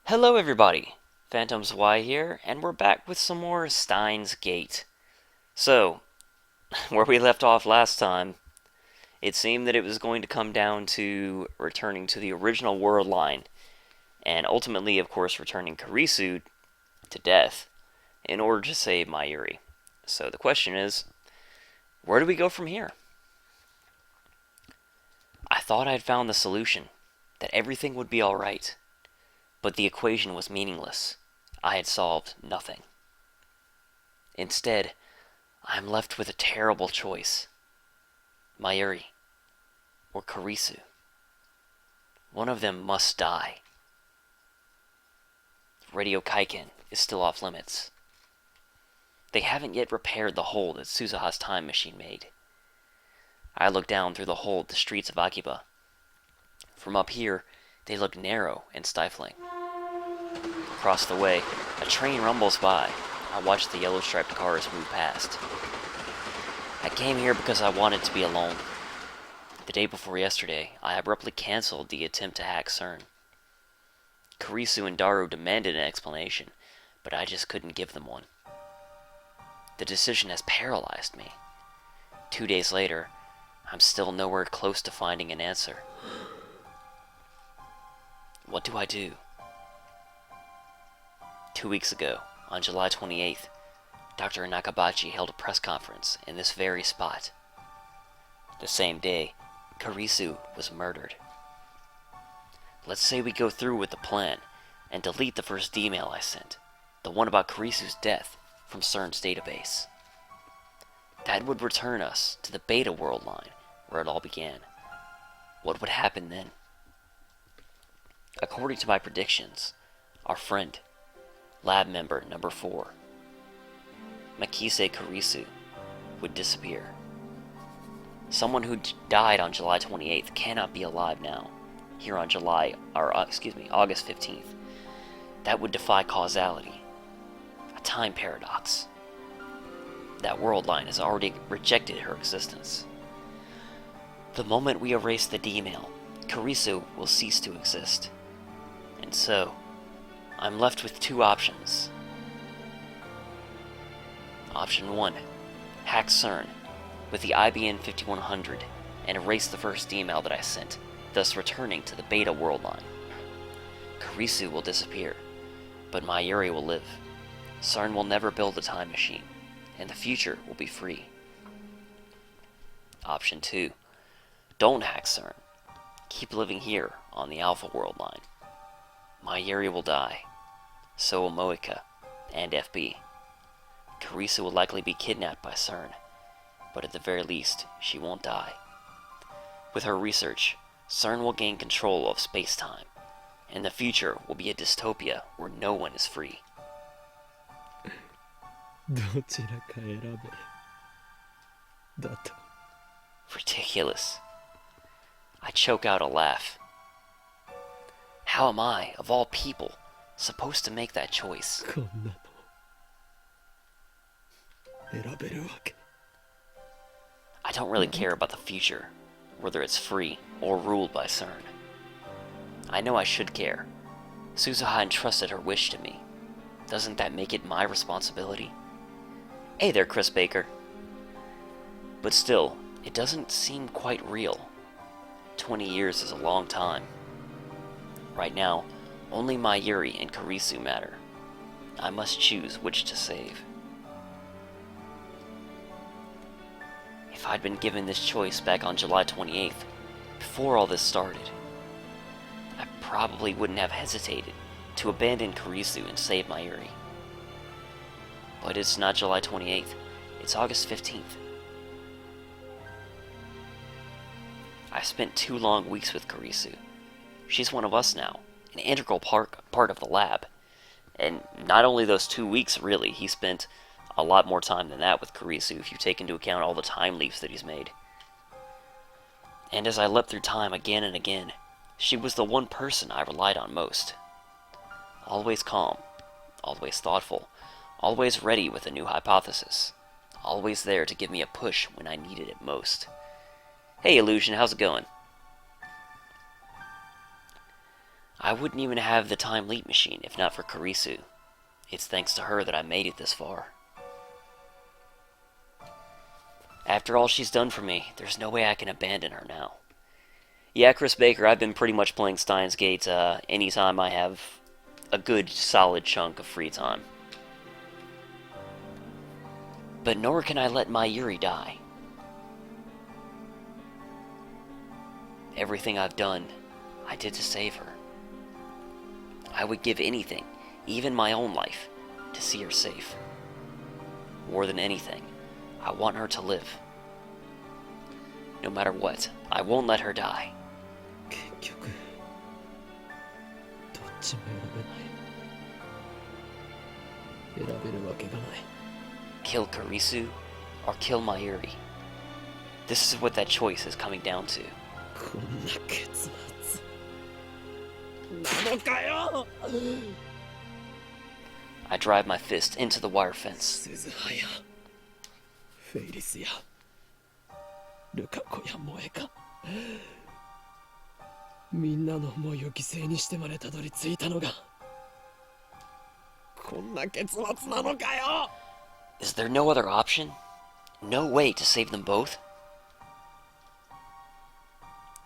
Hello everybody, Phantoms Y here, and we're back with some more Steins Gate. So, where we left off last time, it seemed that it was going to come down to returning to the original world line, and ultimately, of course, returning Kurisu to death in order to save Mayuri. So the question is, where do we go from here? I thought I'd found the solution, that everything would be alright. But the equation was meaningless. I had solved nothing. Instead, I am left with a terrible choice. Mayuri or Kurisu. One of them must die. Radio Kaiken is still off limits. They haven't yet repaired the hole that Suzuha's time machine made. I look down through the hole at the streets of Akiba. From up here, they look narrow and stifling. Across the way, a train rumbles by. I watch the yellow-striped cars move past. I came here because I wanted to be alone. The day before yesterday, I abruptly canceled the attempt to hack CERN. Kurisu and Daru demanded an explanation, but I just couldn't give them one. The decision has paralyzed me. 2 days later, I'm still nowhere close to finding an answer. What do I do? 2 weeks ago, on July 28th, Dr. Nakabachi held a press conference in this very spot. The same day, Kurisu was murdered. Let's say we go through with the plan and delete the first email I sent, the one about Kurisu's death, from CERN's database. That would return us to the Beta world line where it all began. What would happen then? According to my predictions, our friend, lab member number 4, Makise Kurisu, would disappear. Someone who died on July 28th cannot be alive now, here on August 15th. That would defy causality. A time paradox. That world line has already rejected her existence. The moment we erase the D-mail, Kurisu will cease to exist. And so, I'm left with 2 options. Option 1. Hack CERN with the IBN 5100 and erase the first email that I sent, thus returning to the Beta world line. Kurisu will disappear, but Mayuri will live. CERN will never build a time machine, and the future will be free. Option 2. Don't hack CERN. Keep living here on the Alpha world line. Mayuri will die. So will Moika and FB. Kurisu will likely be kidnapped by CERN, but at the very least, she won't die. With her research, CERN will gain control of space-time, and the future will be a dystopia where no one is free. どちらか選べだと Ridiculous. I choke out a laugh. How am I, of all people, supposed to make that choice? こんなの選べるわけ I don't really care about the future, whether it's free or ruled by CERN. I know I should care. Suzuha entrusted her wish to me. Doesn't that make it my responsibility? Hey there, Chris Baker. But still, it doesn't seem quite real. 20 years is a long time. Right now, only Mayuri and Kurisu matter. I must choose which to save. If I'd been given this choice back on July 28th, before all this started, I probably wouldn't have hesitated to abandon Kurisu and save Mayuri. But it's not July 28th, it's August 15th. I spent 2 long weeks with Kurisu. She's one of us now, an integral part of the lab. And not only those 2 weeks, really, he spent a lot more time than that with Kurisu if you take into account all the time leaps that he's made. And as I leapt through time again and again, she was the one person I relied on most. Always calm, always thoughtful, always ready with a new hypothesis, always there to give me a push when I needed it most. Hey Illusion, how's it going? I wouldn't even have the time leap machine if not for Kurisu. It's thanks to her that I made it this far. After all she's done for me, there's no way I can abandon her now. Yeah, Chris Baker, I've been pretty much playing Steins Gate anytime I have a good, solid chunk of free time. But nor can I let Mayuri die. Everything I've done, I did to save her. I would give anything, even my own life, to see her safe. More than anything, I want her to live. No matter what, I won't let her die. 結局どっちも選べない。選べるわけがない。 Kill Kurisu or kill Mayuri. This is what that choice is coming down to. こんな結末なのかよ。 I drive my fist into the wire fence. 鈴葉やフェイリスやルカ子や萌えか、みんなの思いを犠牲にしてまでたどり着いたのがこんな結末なのかよ。 Is there no other option? No way to save them both?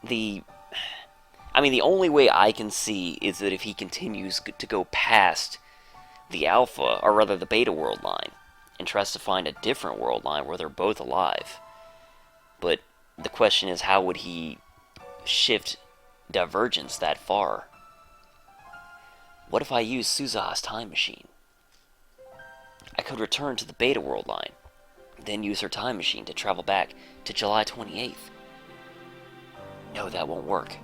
The only way I can see is that if he continues to go past the Alpha, or rather the Beta world line, and tries to find a different world line where they're both alive. But the question is, how would he shift divergence that far? What if I use Suzuha's time machine? I could return to the Beta world line, then use her time machine to travel back to July 28th. No, that won't work.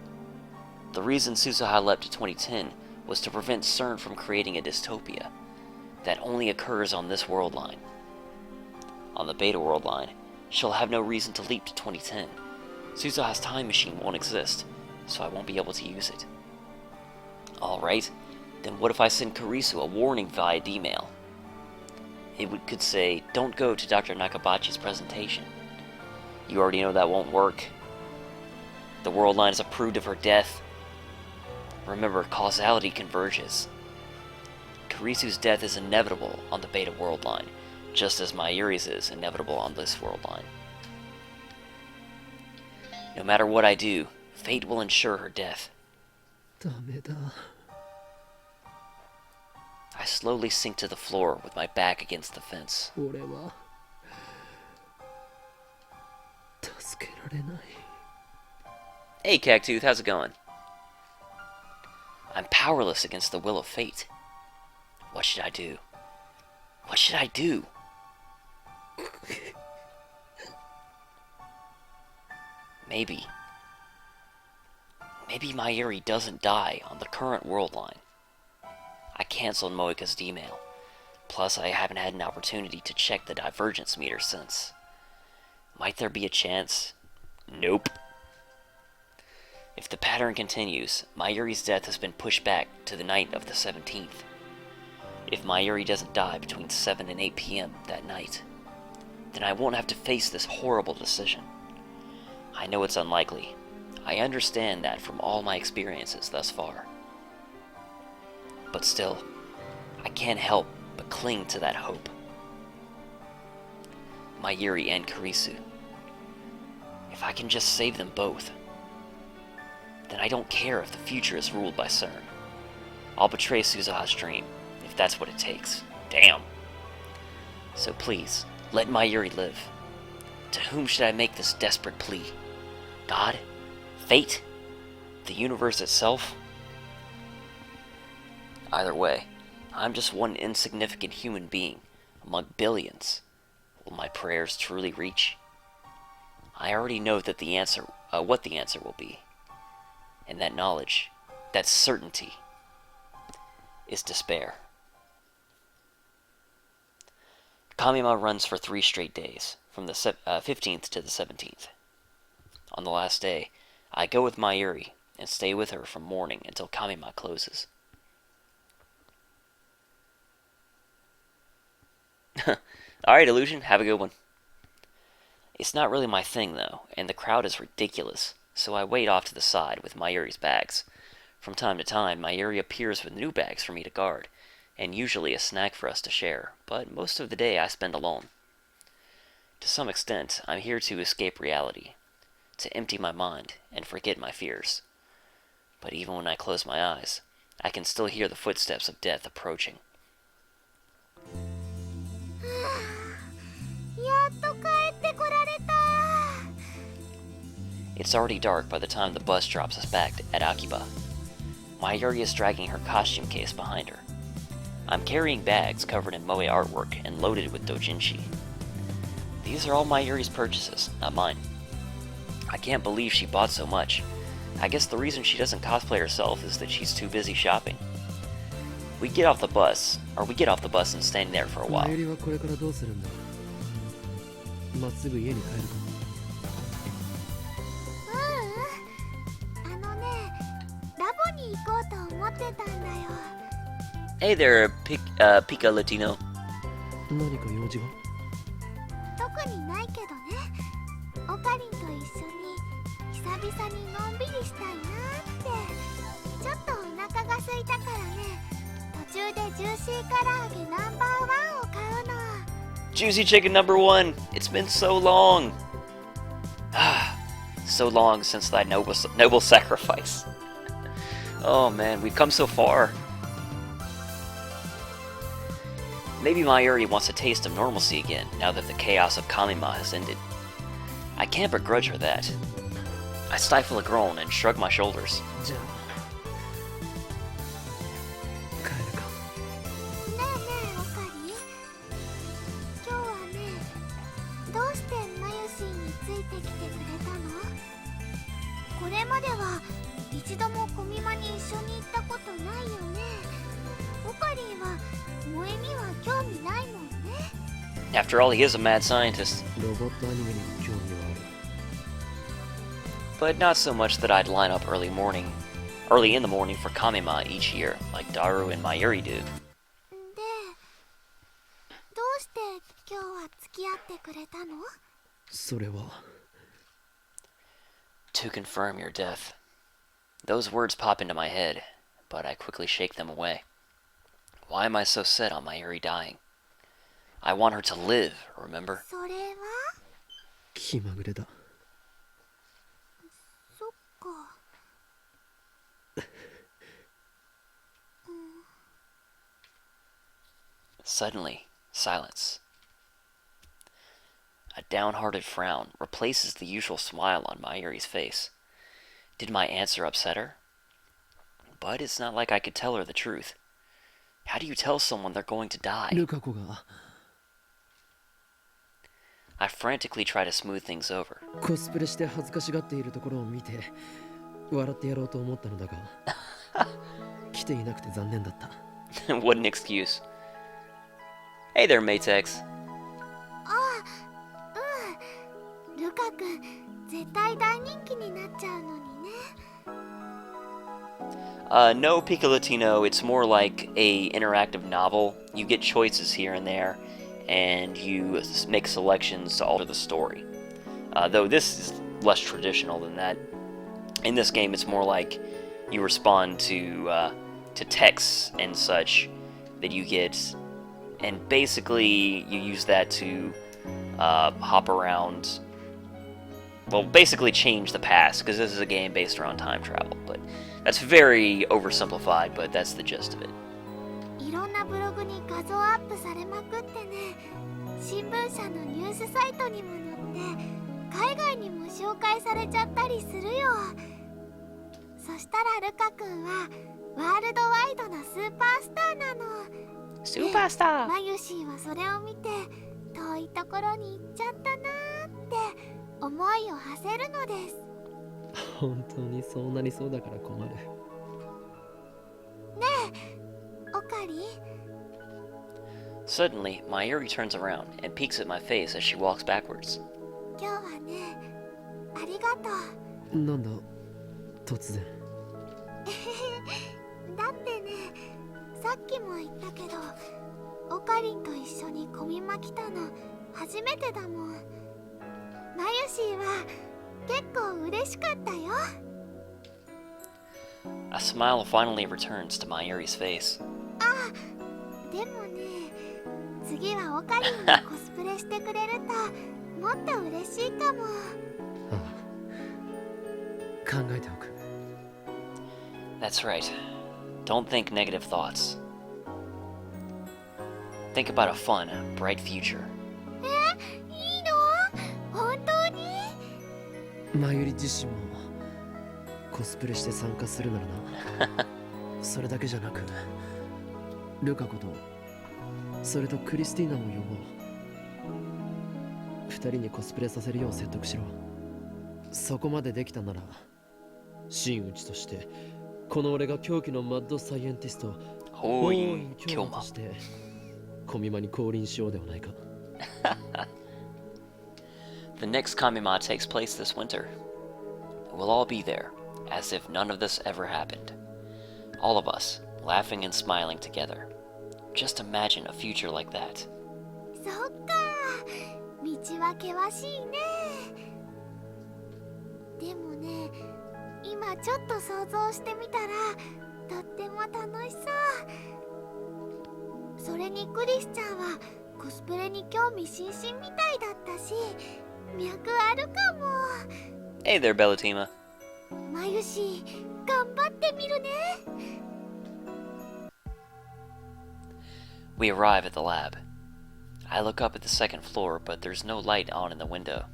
The reason Suzuha leapt to 2010 was to prevent CERN from creating a dystopia that only occurs on this world line. On the Beta world line, she'll have no reason to leap to 2010. Suzuha's time machine won't exist, so I won't be able to use it. Alright, then what if I send Kurisu a warning via D-mail? It could say, don't go to Dr. Nakabachi's presentation. You already know that won't work. The world line is approved of her death. Remember, causality converges. Kurisu's death is inevitable on the Beta world line, just as Mayuri's is inevitable on this world line. No matter what I do, fate will ensure her death. ダメだ。 I slowly sink to the floor with my back against the fence. 俺は助けられない。 Hey, Cactooth, how's it going? I'm powerless against the will of fate. What should I do? What should I do? Maybe Mayuri doesn't die on the current world line. I canceled Moika's D-mail. Plus, I haven't had an opportunity to check the divergence meter since. Might there be a chance? Nope. If the pattern continues, Mayuri's death has been pushed back to the night of the 17th. If Mayuri doesn't die between 7 and 8 p.m. that night, then I won't have to face this horrible decision. I know it's unlikely. I understand that from all my experiences thus far. But still, I can't help but cling to that hope. Mayuri and Kurisu. If I can just save them both, then I don't care if the future is ruled by CERN. I'll betray Suzuha's dream, if that's what it takes. Damn. So please, let Mayuri live. To whom should I make this desperate plea? God? Fate? The universe itself? Either way, I'm just one insignificant human being among billions. Will my prayers truly reach? I already know that what the answer will be. And that knowledge, that certainty, is despair. Kamima runs for 3 straight days, from the 15th to the 17th. On the last day, I go with Mayuri and stay with her from morning until Kamima closes. Alright, Illusion, have a good one. It's not really my thing, though, and the crowd is ridiculous, so I wait off to the side with Mayuri's bags. From time to time, Mayuri appears with new bags for me to guard, and usually a snack for us to share, but most of the day I spend alone. To some extent, I'm here to escape reality, to empty my mind and forget my fears. But even when I close my eyes, I can still hear the footsteps of death approaching. やっと帰ってこられた。 It's already dark by the time the bus drops us back at Akiba. Mayuri is dragging her costume case behind her. I'm carrying bags covered in moe artwork and loaded with doujinshi. These are all Mayuri's purchases, not mine. I can't believe she bought so much. I guess the reason she doesn't cosplay herself is that she's too busy shopping. We get off the bus and stand there for a while. マユリはこれからどうするんだ。まっすぐ家に帰るか。ううん。ラボに行こうと思ってたんだよ。 Hey there, Pika Latino. 何か用事が？特にないけどね。オカリンと一緒に久々にのんびりしたいなって。ちょっとお腹が空いたからね。途中でジューシー唐揚げナンバーワンを買うの。 Juicy chicken number 1. It's been so long. So long since thy noble sacrifice. Oh man, we've come so far. Maybe Mayuri wants a taste of normalcy again, now that the chaos of Kamima has ended. I can't begrudge her that. I stifle a groan and shrug my shoulders. じゃあ帰るか。ねえねえオカリン。今日はね、どうしてマユシーについてきてくれたの？これまでは一度もコミマに一緒に行ったことないよね。オカリンは萌えには興味ないもんね。 After all, he is a mad scientist. ロボットアニメにも興味はある。 But not so much that I'd line up early in the morning for Kamima each year, like Daru and Mayuri do. で、どうして今日は付き合ってくれたの？それは。To confirm your death. Those words pop into my head, but I quickly shake them away. Why am I so set on Mayuri dying? I want her to live, remember? それは？気まぐれだ。そっか。Suddenly, silence. A downhearted frown replaces the usual smile on Mayuri's face. Did my answer upset her? But it's not like I could tell her the truth. How do you tell someone they're going to die? ルカ子が I frantically try to smooth things over. コスプレして恥ずかしがっているところを見て笑ってやろうと思ったのだが来ていなくて残念だった。What an excuse. Hey there, Matex. ああ、うん。ルカ君、絶対大人気になっちゃうのにね。No, Pika Latino, it's more like a interactive novel. You get choices here and there, and you make selections to alter the story. Though this is less traditional than that. In this game, it's more like you respond to texts and such that you get, and basically you use that to hop around. Well, basically change the past, because this is a game based around time travel. But that's very oversimplified, but that's the gist of it. いろんなブログに画像アップされまくってね。新聞社のニュースサイトにも載って海外にも紹介されちゃったりするよ。そしたらルカ君はワールドワイドなスーパースターなの。スーパースター。マユシーはそれを見て遠いところに行っちゃったなーって思いを馳せるのです。本当にそうなりそうだから困る。ねえ、オカリン。 Suddenly, Mayuri turns around and peeks at my face as she walks backwards. 今日はね、ありがとう。なんだ突然。だってね、さっきも言ったけどオカリンと一緒にコミマ来たの初めてだもん。マユシーは結構嬉しかったよ。A smile finally returns to Mayuri's face. あ、でもね、次はオカリンにコスプレしてくれるともっと嬉しいかも。ああ、考えておく。 That's right. Don't think negative thoughts. Think about a fun, bright future. いいの？本当に？マユリ自身もコスプレして参加するならな。それだけじゃなく、ルカことそれとクリスティーナも呼ぼう。二人にコスプレさせるよう説得しろ。そこまでできたなら真打ちとしてこの俺が狂気のマッドサイエンティストおい、京馬としてコミマに降臨しようではないか。The next Kamima takes place this winter. We'll all be there, as if none of this ever happened. All of us, laughing and smiling together. Just imagine a future like that. そっか、道は険しいね。でもね、今ちょっと想像してみたらとっても楽しそう。それにクリスちゃんはコスプレに興味津々みたいだったし、脈あるかも。 Hey there, Bellatima. マユシ、頑張ってみるね。 We arrive at the lab. I look up at the second floor, but there's no light on in the window.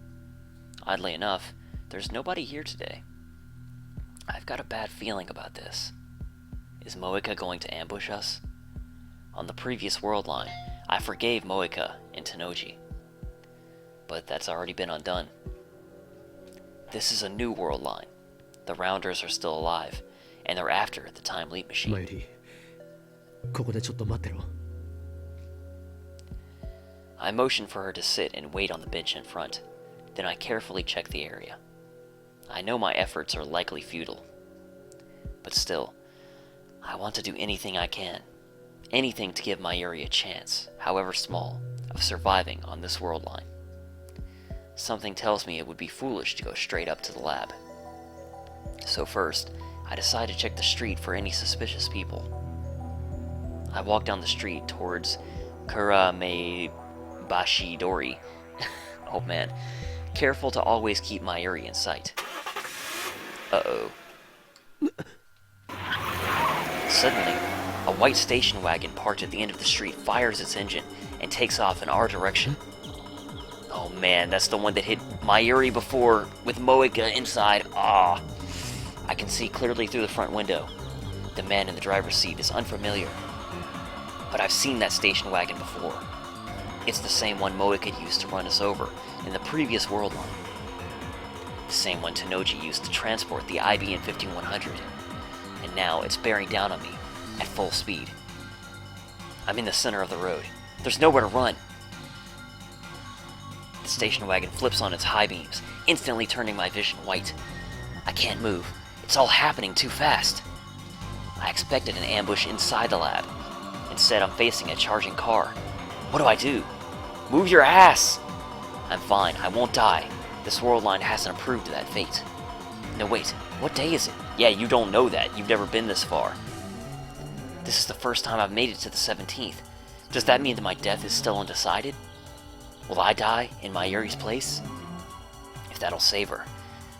Oddly enough, there's nobody here today. I've got a bad feeling about this. Is Moeka going to ambush us? On the previous world line, I forgave Moeka and Tenoji. But that's already been undone. This is a new world line. The Rounders are still alive, and they're after the Time Leap Machine. マユリ、ここでちょっと待ってろ。 I motion for her to sit and wait on the bench in front. Then I carefully check the area. I know my efforts are likely futile. But still, I want to do anything I can. Anything to give Mayuri a chance, however small, of surviving on this world line. Something tells me it would be foolish to go straight up to the lab. So first, I decide to check the street for any suspicious people. I walk down the street towards Kuramebashidori. Oh man. Careful to always keep Mayuri in sight. Uh-oh. Suddenly, a white station wagon parked at the end of the street fires its engine and takes off in our direction. Oh man, that's the one that hit Mayuri before with Moeka inside. Ah. I can see clearly through the front window. The man in the driver's seat is unfamiliar. But I've seen that station wagon before. It's the same one Moeka used to run us over in the previous world line. The same one Tenoji used to transport the IBN 5100. And now it's bearing down on me at full speed. I'm in the center of the road. There's nowhere to run. The station wagon flips on its high beams, instantly turning my vision white. I can't move. It's all happening too fast. I expected an ambush inside the lab. Instead, I'm facing a charging car. What do I do? Move your ass! I'm fine. I won't die. This world line hasn't approved of that fate. No, wait. What day is it? Yeah, you don't know that. You've never been this far. This is the first time I've made it to the 17th. Does that mean that my death is still undecided? Will I die in Mayuri's place? If that'll save her,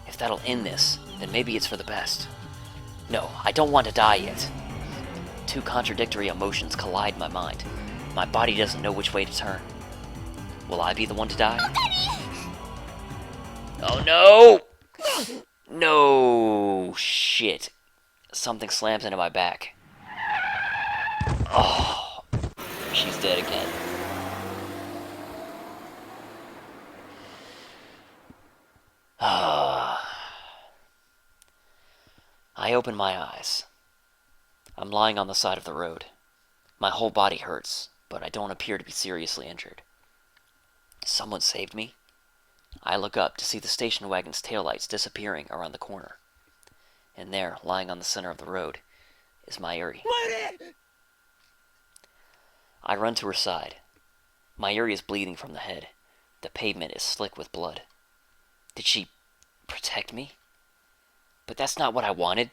if that'll end this, then maybe it's for the best. No, I don't want to die yet. Two contradictory emotions collide in my mind. My body doesn't know which way to turn. Will I be the one to die? Oh no! No shit. Something slams into my back. Oh, she's dead again. I open my eyes. I'm lying on the side of the road. My whole body hurts, but I don't appear to be seriously injured. Someone saved me. I look up to see the station wagon's taillights disappearing around the corner. And there, lying on the center of the road, is Mayuri. I run to her side. Mayuri is bleeding from the head. The pavement is slick with blood. Did she protect me? But that's not what I wanted.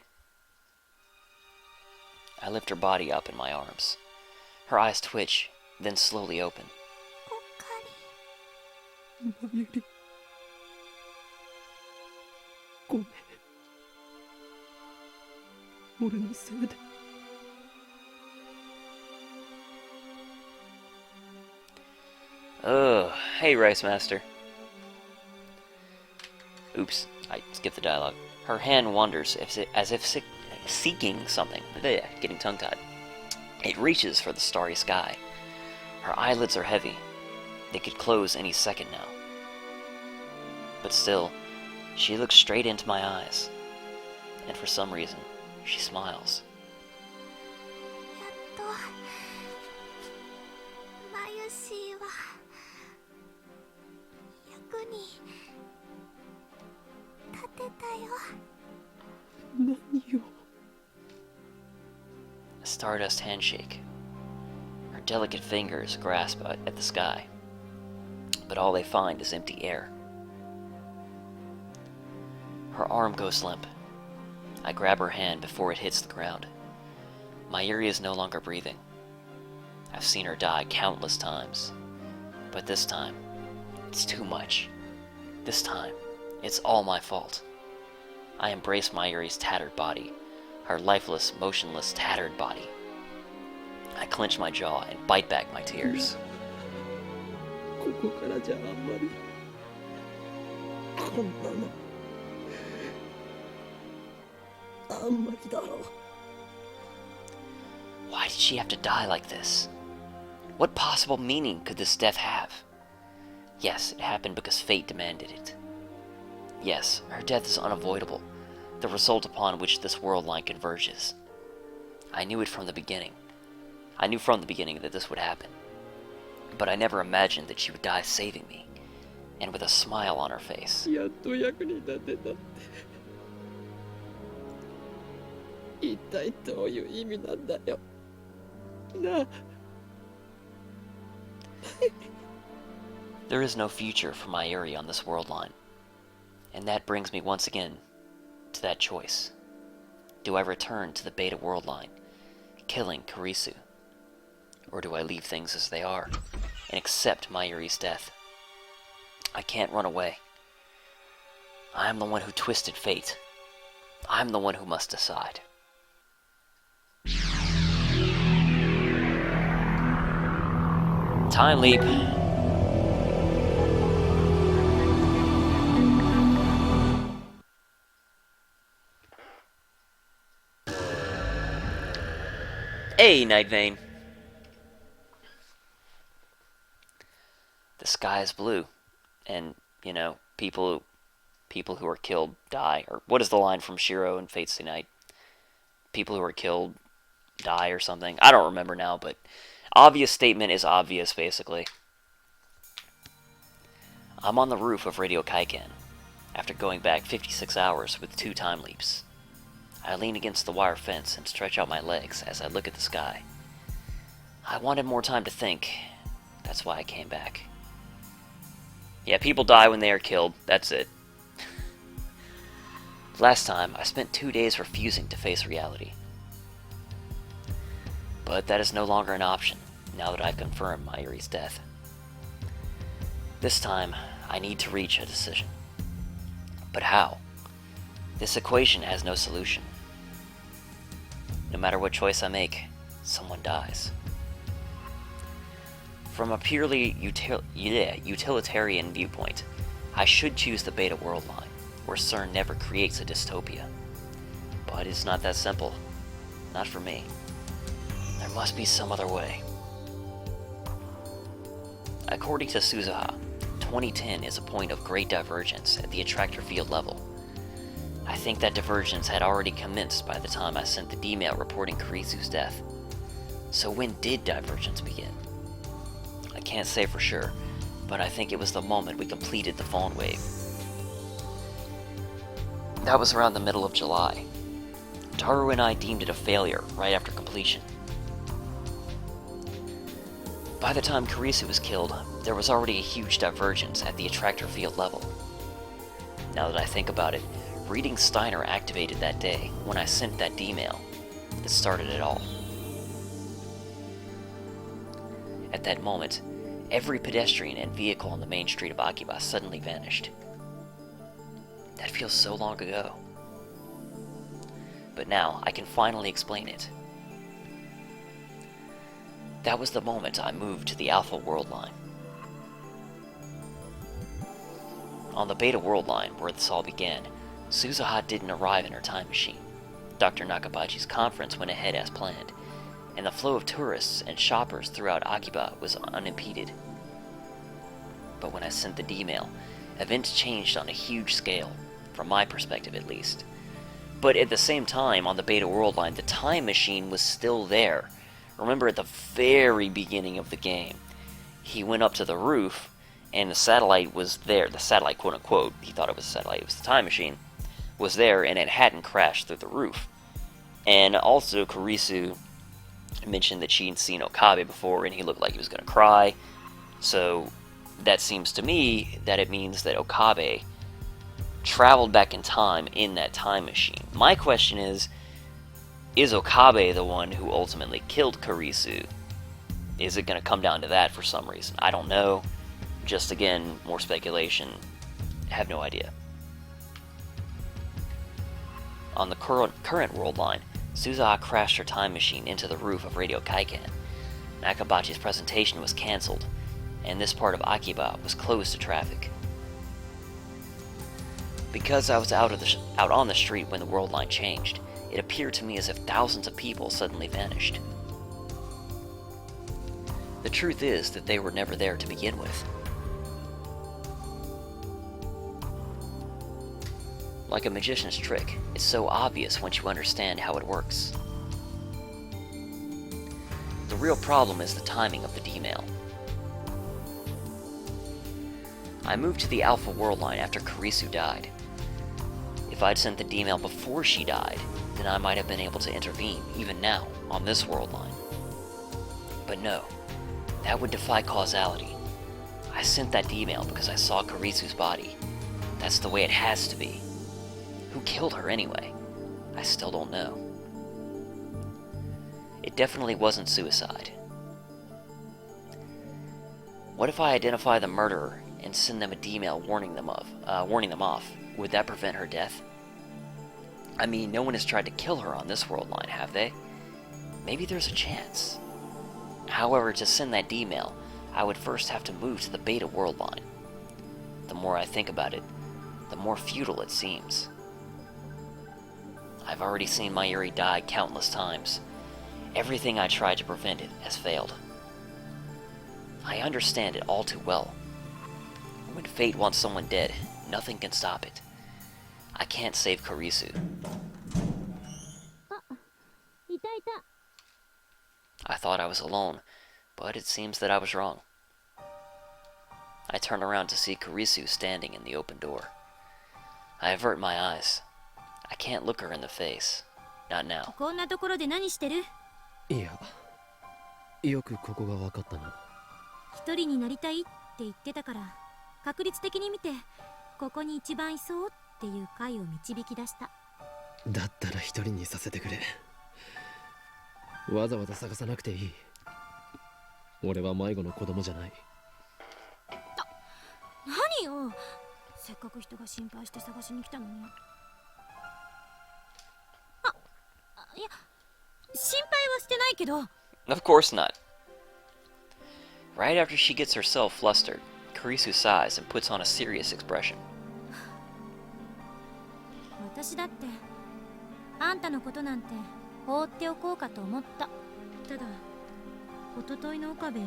I lift her body up in my arms. Her eyes twitch, then slowly open. おかり。マユリ。ごめん。俺のせいで。Oh, hey, Rice Master. Oops, I skipped the dialogue. Her hand wanders as if seeking something. Blech, getting tongue-tied. It reaches for the starry sky. Her eyelids are heavy. They could close any second now. But still, she looks straight into my eyes. And for some reason, she smiles. やっとマユシーは役に立てたよ。何を。A stardust handshake. Her delicate fingers grasp at the sky. But all they find is empty air. Her arm goes limp. I grab her hand before it hits the ground. Mayuri is no longer breathing. I've seen her die countless times. But this time, it's too much. This time, it's all my fault. I embrace Mayuri's tattered body, her lifeless, motionless, tattered body. I clench my jaw and bite back my tears. ここからじゃあんまり。こんなの。あんまりだろう。 Why did she have to die like this? What possible meaning could this death have? Yes, it happened because fate demanded it. Yes, her death is unavoidable, the result upon which this world line converges. I knew it from the beginning. I knew from the beginning that this would happen. But I never imagined that she would die saving me, and with a smile on her face. やっと役に立てたって。一体どういう意味なんだよ。なあ。There is no future for Mayuri on this world line. And that brings me once again to that choice. Do I return to the Beta world line, killing Kurisu? Or do I leave things as they are and accept Mayuri's death? I can't run away. I am the one who twisted fate. I'm the one who must decide. Time leap. Hey, Night Vane. The sky is blue, and you know, people who are killed die. Or what is the line from Shiro and Fate Stay Night? People who are killed die or something. I don't remember now, but obvious statement is obvious, basically. I'm on the roof of Radio Kaiken, after going back 56 hours with 2 time leaps. I lean against the wire fence and stretch out my legs as I look at the sky. I wanted more time to think. That's why I came back. Yeah, people die when they are killed. That's it. Last time, I spent 2 days refusing to face reality. But that is no longer an option, now that I've confirmed Mayuri's death. This time, I need to reach a decision. But how? This equation has no solution. No matter what choice I make, someone dies. From a purely utilitarian viewpoint, I should choose the Beta world line, where CERN never creates a dystopia. But it's not that simple. Not for me. There must be some other way. According to Suzuha, 2010 is a point of great divergence at the attractor field level. I think that divergence had already commenced by the time I sent the D-mail reporting Kurisu's death. So when did divergence begin? I can't say for sure, but I think it was the moment we completed the phone wave. That was around the middle of July. Taru and I deemed it a failure right after completion. By the time Kurisu was killed, there was already a huge divergence at the attractor field level. Now that I think about it, reading Steiner activated that day when I sent that D-mail. that started it all. At that moment, every pedestrian and vehicle on the main street of Akiba suddenly vanished. That feels so long ago. But now, I can finally explain it. That was the moment I moved to the Alpha World Line. On the Beta World Line, where this all began, Suzuha didn't arrive in her time machine. Dr. Nakabachi's conference went ahead as planned, and the flow of tourists and shoppers throughout Akiba was unimpeded. But when I sent the D-mail, events changed on a huge scale, from my perspective at least. But at the same time, on the Beta World Line, the time machine was still there. Remember, at the very beginning of the game, he went up to the roof, and the satellite was there. The satellite, quote-unquote, he thought it was a satellite, it was the time machine, was there, and it hadn't crashed through the roof. And also, Kurisu mentioned that she'd seen Okabe before, and he looked like he was going to cry. So, that seems to me that it means that Okabe traveled back in time in that time machine. My question is Okabe the one who ultimately killed Kurisu? Is it going to come down to that for some reason? I don't know. Just again, more speculation. I have no idea. On the current world line, Suzuha crashed her time machine into the roof of Radio Kaikan. Nakabachi's presentation was cancelled, and this part of Akiba was closed to traffic. Because I was out on the street when the world line changed, it appeared to me as if thousands of people suddenly vanished. The truth is that they were never there to begin with. Like a magician's trick, it's so obvious once you understand how it works. The real problem is the timing of the D-mail. I moved to the Alpha World Line after Kurisu died. If I'd sent the D-mail before she died, then I might have been able to intervene, even now, on this world line. But no, that would defy causality. I sent that D-mail because I saw Kurisu's body. That's the way it has to be. Who killed her anyway? I still don't know. It definitely wasn't suicide. What if I identify the murderer and send them a D-mail warning them off? Would that prevent her death? I mean, no one has tried to kill her on this world line, have they? Maybe there's a chance. However, to send that D-mail, I would first have to move to the Beta World Line. The more I think about it, the more futile it seems. I've already seen Mayuri die countless times. Everything I tried to prevent it has failed. I understand it all too well. When fate wants someone dead, nothing can stop it. I can't save Kurisu. I thought I was alone, but it seems that I was wrong. I turn around to see Kurisu standing in the open door. I avert my eyes. I can't look her in the face. Not now. こんなところで何してる？いや、よくここが分かったな。一人になりたいって言ってたから、確率的に見てここに一番いそうっていう回を導き出した。だったら一人にさせてくれ。わざわざ探さなくていい。俺は迷子の子供じゃない。何よ、せっかく人が心配して探しに来たのに。いや、心配はしてないけど。Of course not. Right after she gets herself flustered, Kurisu sighs and puts on a serious expression. 私だってあんたのことなんて放っておこうかと思った。ただ一昨日の岡部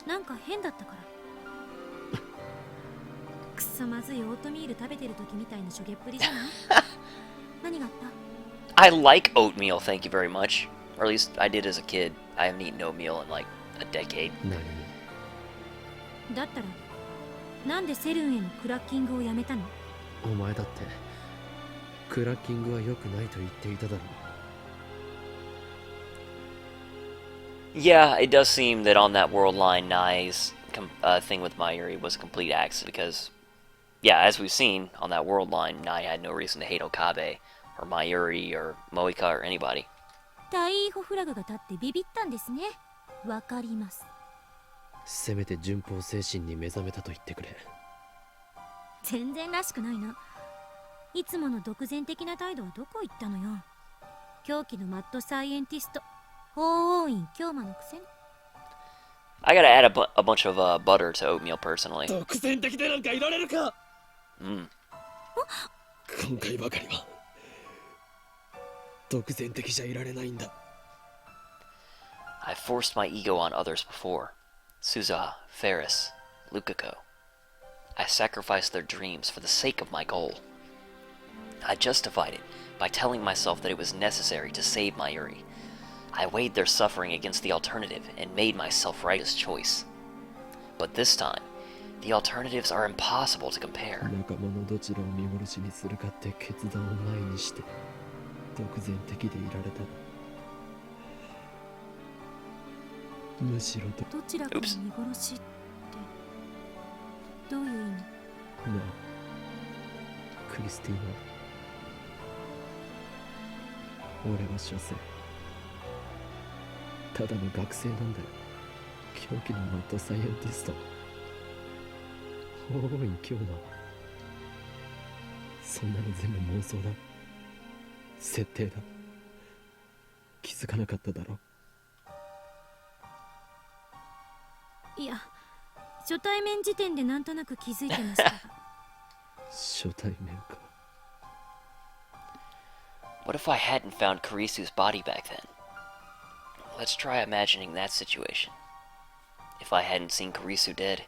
なんか変だったから。くそまずいオートミール食べてる時みたいなしょげっぷりじゃない？何があった？ I like oatmeal, thank you very much. Or at least I did as a kid. I haven't eaten oatmeal in like a decade. 何？だったらなんでセルンへのクラッキングをやめたの？お前だってクラッキングは良くないと言っていただろう。 Yeah, it does seem that on that world line, Nai's thing with Mayuri was a complete accident because, yeah, as we've seen on that world line, Nai had no reason to hate Okabe or Mayuri or Moika or anybody. 対ホフラグが立ってビビったんですね。わかります。せめて順法精神に目覚めたと言ってくれ。全然らしくないな。いつもの独善的な態度はどこ行ったのよ。狂気のマッドサイエンティスト法王院京馬のくせに。I gotta add a bunch of butter to oatmeal personally. 独善的でなんかいられるか。Mm. 今回ばかりは独善的じゃいられないんだ。 I forced my ego on others before. Suzaha, Ferris, Lukako. I sacrificed their dreams for the sake of my goal. I justified it by telling myself that it was necessary to save Mayuri. I weighed their suffering against the alternative and made my self-righteous choice. But this time, the alternatives are impossible to compare. 仲間のどちらを見殺しにするかって決断を前にして独善的でいられた。むしろどちらかの見殺しってどういう意味？なあ、クリスティーナ、俺は所詮ただの学生なんだよ。狂気のマッドサイエンティスト法王院京馬。そんなの全部妄想だ、設定だ。気づかなかっただろ。いや、初対面時点でなんとなく気づいてましたが。初対面か。 What if I hadn't found Kurisu's body back then? Let's try imagining that situation. If I hadn't seen Kurisu dead,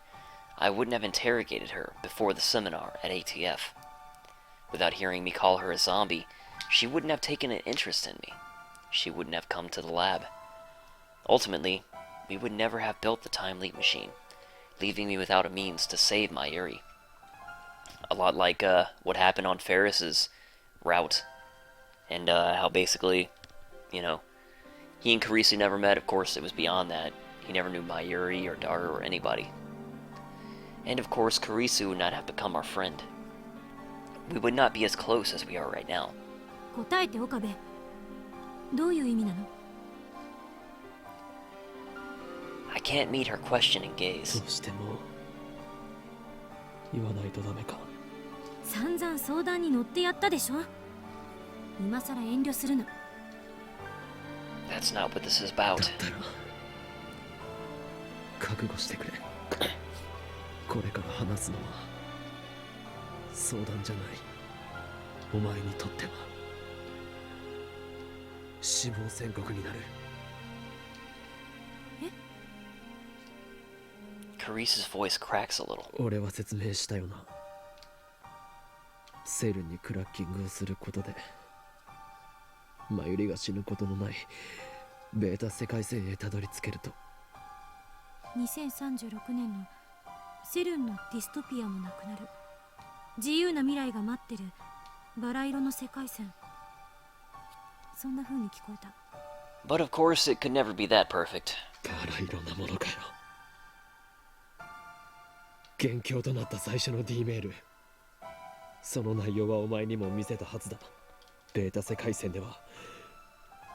I wouldn't have interrogated her before the seminar at ATF. Without hearing me call her a zombie, she wouldn't have taken an interest in me. She wouldn't have come to the lab. Ultimately, we would never have built the time leap machine, leaving me without a means to save Mayuri. A lot like what happened on Ferris's route, and how basically, you know, he and Kurisu never met. Of course, it was beyond that. He never knew Mayuri or Daru or anybody. And of course, Kurisu would not have become our friend. We would not be as close as we are right now. 答えて岡部。どういう意味なの？ I can't meet her questioning ど gaze. うしても言わないとダメか。散々相談に乗ってやったでしょ。今さら遠慮するな。That's not what this is だ about. ったら覚悟してくれ。これから話すのは相談じゃない。お前にとっては死亡宣告になる。 Kurisu's voice cracks a little. 俺は説明したよな。セルにクラッキングをすることでマユリが死ぬことのないベータ世界線へたどり着けると。2036年のセルンのディストピアもなくなる。自由な未来が待ってるバラ色の世界線。そんな風に聞こえた。 But of course, it could never be that perfect. バラ色なものかよ。元凶となった最初の D メール、その内容はお前にも見せたはずだ。ベータ世界線では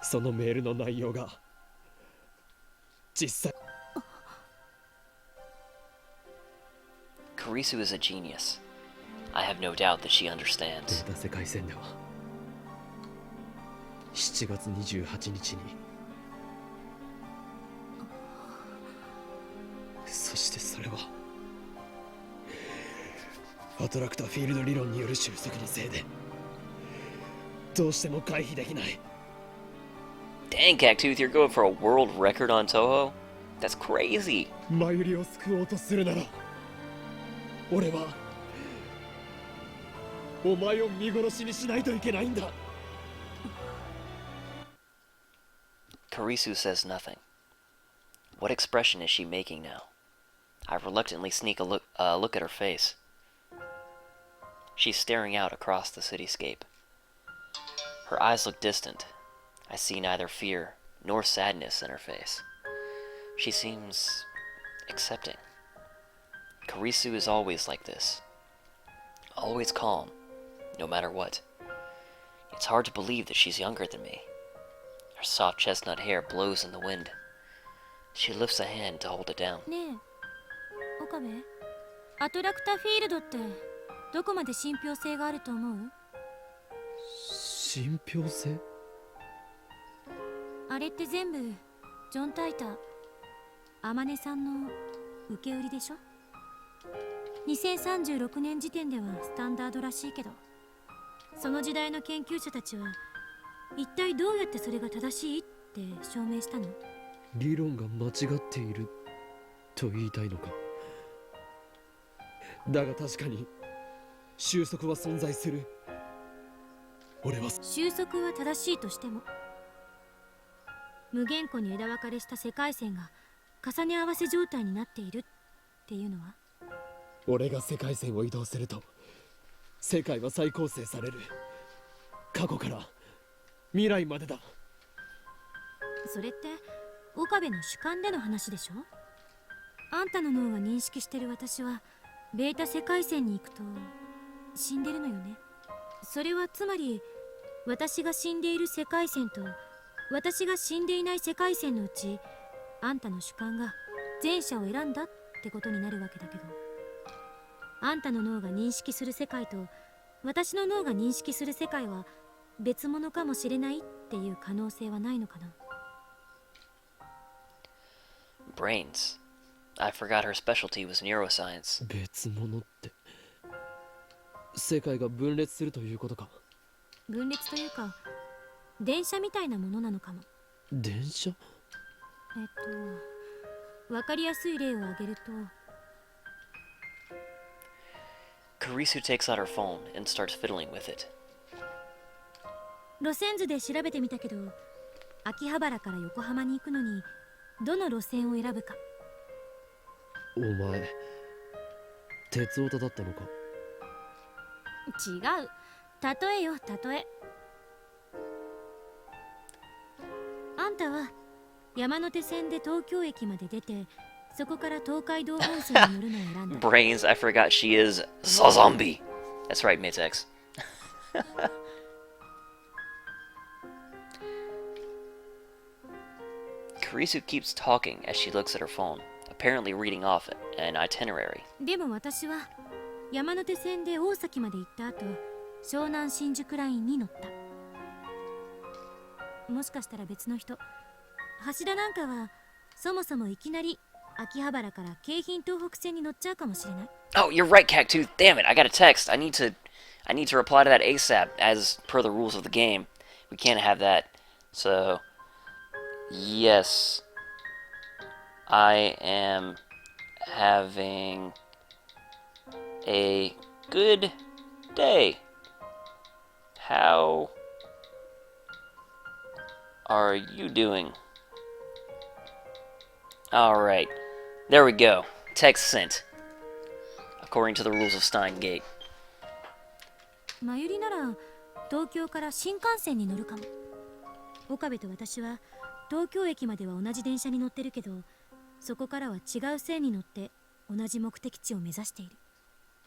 そのメールの内容が実際。 Kurisu is a genius. I have no doubt that she ベ understands. ータ世界線では7月28日に、そしてそれはアトラクターフィールド理論による収束のせいでどうしても回避できない。 Dang, Cactooth, you're going for a world record on Toho? That's crazy. マユリを救おうとするなら俺はお前を見殺しにしないといけないんだ。 Kurisu says nothing. What expression is she making now? I reluctantly sneak a look at her face. She's staring out across the cityscape. Her eyes look distant. I see neither fear nor sadness in her face. She seems accepting. Kurisu is always like this. Always calm, no matter what. It's hard to believe that she's younger than me. Her soft chestnut hair blows in the wind. She lifts a hand to hold it down. ねえ、岡部、アトラクターフィールドってどこまで信憑性があると思う？信憑性？あれって全部ジョン・タイター、天音さんの受け売りでしょ。2036年時点ではスタンダードらしいけど、その時代の研究者たちは一体どうやってそれが正しいって証明したの？理論が間違っていると言いたいのか。だが確かに収束は存在する。俺は収束は正しいとしても、無限個に枝分かれした世界線が重ね合わせ状態になっているっていうのは？俺が世界線を移動すると世界は再構成される。過去から未来までだ。それって岡部の主観での話でしょ。あんたの脳が認識してる私はベータ世界線に行くと死んでるのよね。それはつまり私が死んでいる世界線と私が死んでいない世界線のうち、あんたの主観が前者を選んだってことになるわけだけど、あんたの脳が認識する世界と私の脳が認識する世界は別物かもしれないっていう可能性はないのかな。Brains. I forgot her specialty was neuroscience. 別物って世界が分裂するということか。分裂というか電車みたいなものなのかも。電車？わかりやすい例を挙げると、Kurisu takes out her phone and starts fiddling with it. 路線図で調べてみたけど、秋葉原から横浜に行くのにどの路線を選ぶか。お前鉄オタだったのか？違う、例えよ例え。あんたは山手線で東京駅まで出て、そこから東海道本線に乗るのを選んだ。Brains, I forgot she is a zombie. That's right, Matex. Kurisu keeps talking as she looks at her phone, apparently reading off an itinerary. でも私は山手線で大崎まで行った後、湘南新宿ラインに乗った。もしかしたら別の人、橋田なんかはそもそもいきなり秋葉原から京浜東北線に乗っちゃうかもしれない。 Oh, you're right, Cactus. Damn it, I got a text. I need to reply to that ASAP as per the rules of the game. We can't have that. So, yes, I am having a good day. How are you doing? Alright, there we go. Text sent. According to the rules of Stein Gate. マユリなら東京から新幹線に乗るかも。岡部と私は東京駅までは同じ電車に乗ってるけど、そこからは違う線に乗って同じ目的地を目指している。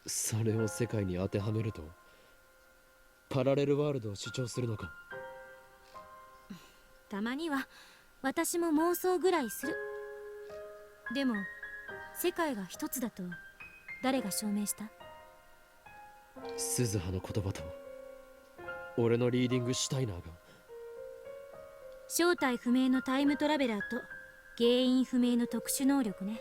それを世界に当てはめるとパラレルワールドを主張するのか？たまには私も妄想ぐらいする。でも世界が一つだと誰が証明した？鈴葉の言葉と俺のリーディングシュタイナーが。正体不明のタイムトラベラーと原因不明の特殊能力ね。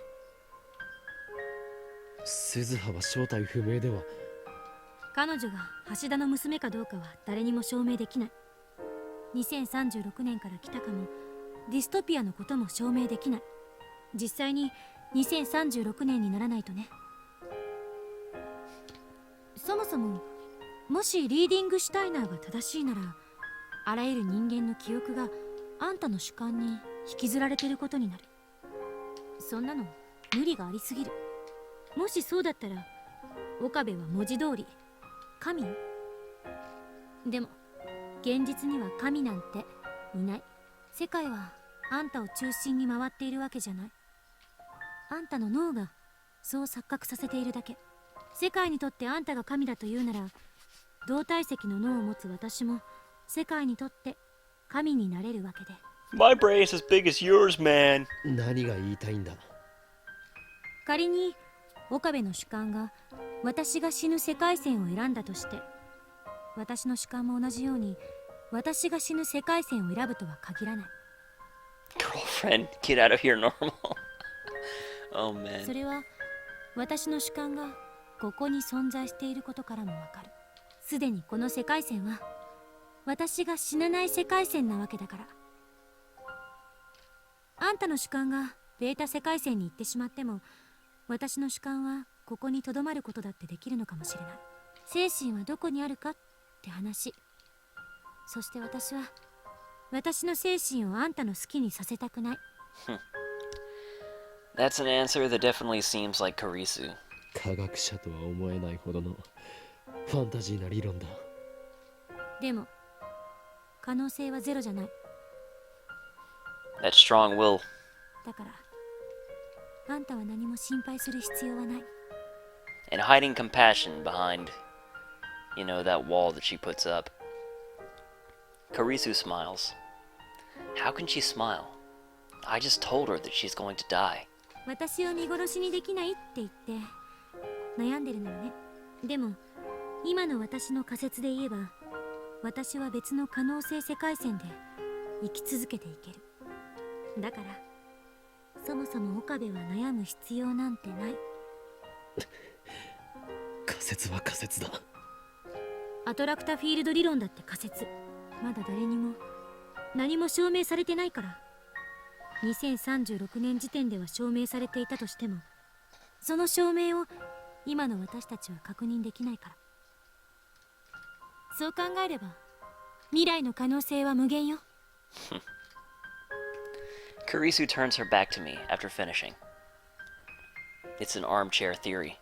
鈴葉は正体不明では？彼女が橋田の娘かどうかは誰にも証明できない。2036年から来たかもディストピアのことも証明できない。実際に2036年にならないとね。そもそももしリーディングシュタイナーが正しいなら、あらゆる人間の記憶があんたの主観に引きずられてることになる。そんなの無理がありすぎる。もしそうだったら岡部は文字通り神よ。でも現実には神なんていない。世界はあんたを中心に回っているわけじゃない。あんたの脳がそう錯覚させているだけ。世界にとってあんたが神だというなら、同体積の脳を持つ私も世界にとって神になれるわけで。 My brain's as big as yours, man. 何が言いたいんだ。仮に岡部の主観が私が死ぬ世界線を選んだとして、私の主観も同じように私が死ぬ世界線を選ぶとは限らない。 Girlfriend, get out of here, normal. Oh そ man. れは私の主観がここに存在していることからもわかる。すでにこの世界線は私が死なない世界線なわけだから。あんたの主観がベータ世界線に行ってしまっても、私の主観はここに留まることだってできるのかもしれない。精神はどこにあるかって話。そして私は私の精神をあんたの好きにさせたくない。That's an answer that definitely seems like Kurisu. 科学者とは思えないほどのファンタジーな理論だ。でも可能性はゼロじゃない。 That strong will. だからあんたは何も心配する必要はない。 And hiding compassion behind, that wall that she puts up. Kurisu smiles. How can she smile? I just told her that she's going to die. 私を見殺しにできないって言って悩んでるのよね。でも今の私の仮説で言えば、私は別の可能性世界線で生き続けていける。だからそもそも岡部は悩む必要なんてない。仮説は仮説だ。アトラクタフィールド理論だって仮説。まだ誰にも何も証明されてないから。2036年時点では証明されていたとしても、その証明を今の私たちは確認できないから。そう考えれば未来の可能性は無限よ。Kurisu turns her back to me after finishing. It's an armchair theory.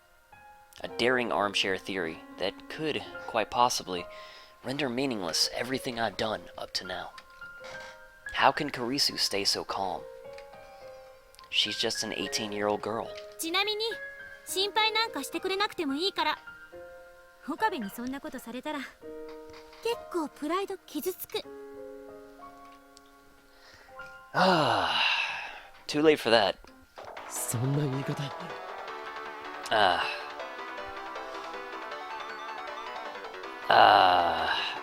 A daring armchair theory that could, quite possibly, render meaningless everything I've done up to now. How can Kurisu stay so calm? She's just an 18-year-old girl. ちなみに心配なんかしてくれなくてもいいから。岡部にそんなことされたら結構プライド傷つく。 Ah, too late for that. そんな言い方。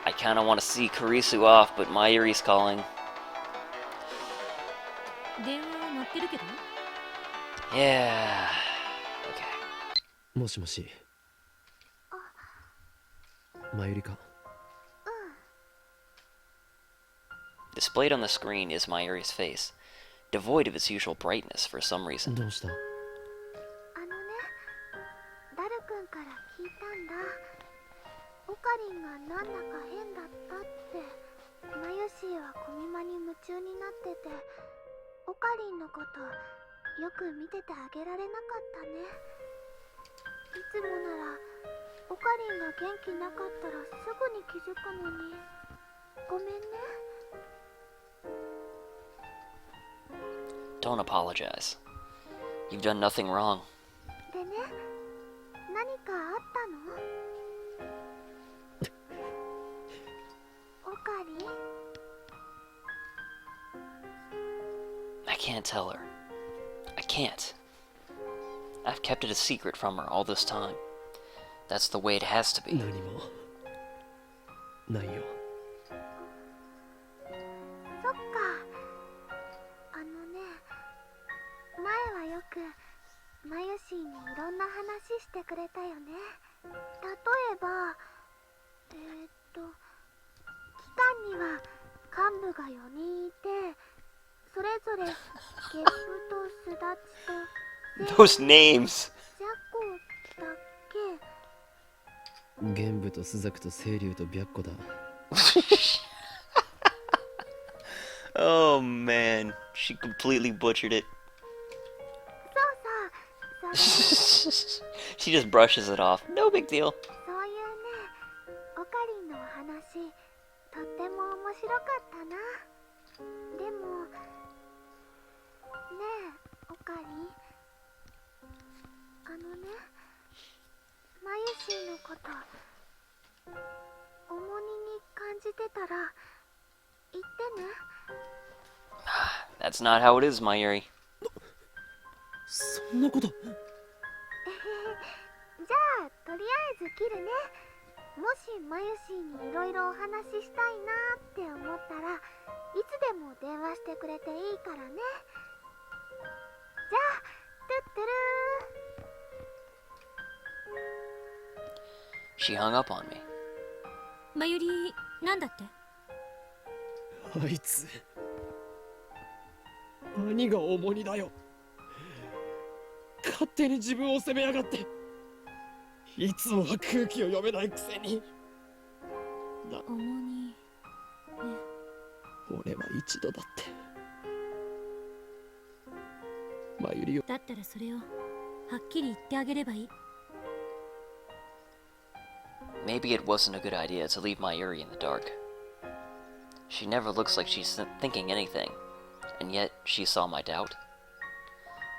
I kind of want to see Kurisu off, but Mayuri's calling. 電話鳴ってるけど。 Yeah. Okay. もしもし。マユリか。Displayed on the screen is Mayuri's face, devoid of its usual brightness for some reason. どうした？ダル君から聞いたんだ。オカリンがなんだか変だったって。マユシーはコミマに夢中になってて、オカリンのことよく見ててあげられなかったね。いつもならオカリンが元気なかったらすぐに気づくのに。ごめんね。 Don't apologize. You've done nothing wrong. でね、何かあったの？オカリン？ I can't tell her. I can't. I've kept it a secret from her all this time. That's the way it has to be. 何もないよ。そっか。前はよくマユシーにいろんな話してくれたよね。例えば機関には幹部が4人いて、それぞれゲップとスダチと Those names. ジャコだっけ。玄武とスザクと清流と白虎だ。Oh man, she completely butchered it. そうそう、それ She just brushes it off. No big deal. そういうね、オカリンのお話とっても面白かったな。でもねえオカリン、マユシーのこと重荷に感じてたら言ってね。 That's not how it is, Mayuri. そんなこと。じゃあとりあえず切るね。もしマユシーにいろいろお話ししたいなって思ったらいつでも電話してくれていいからね。じゃあトゥットゥルー。 She hung up on me. まゆり、なんだって？あいつ何が重荷だよ。勝手に自分を責めやがって。いつもは空気を読めないくせに。重荷ね。俺は一度だってまゆりを。だったらそれをはっきり言ってあげればいい。 Maybe it wasn't a good idea to leave Mayuri in the dark. She never looks like she's thinking anything, and yet she saw my doubt.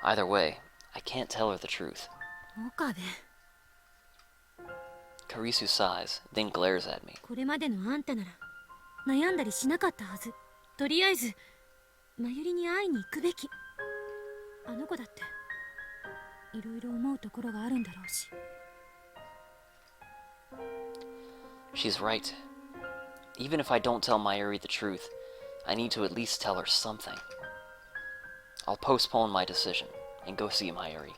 Either way, I can't tell her the truth. 岡部、 Kurisu sighs, then glares at me. これまでのあんたなら悩んだりしなかったはず。とりあえずまゆりに会いに行くべき。あの子だっていろいろ思うところがあるんだろうし。 She's right. Even if I don't tell Mayuri the truth, I need to at least tell her something. I'll postpone my decision and go see Mayuri.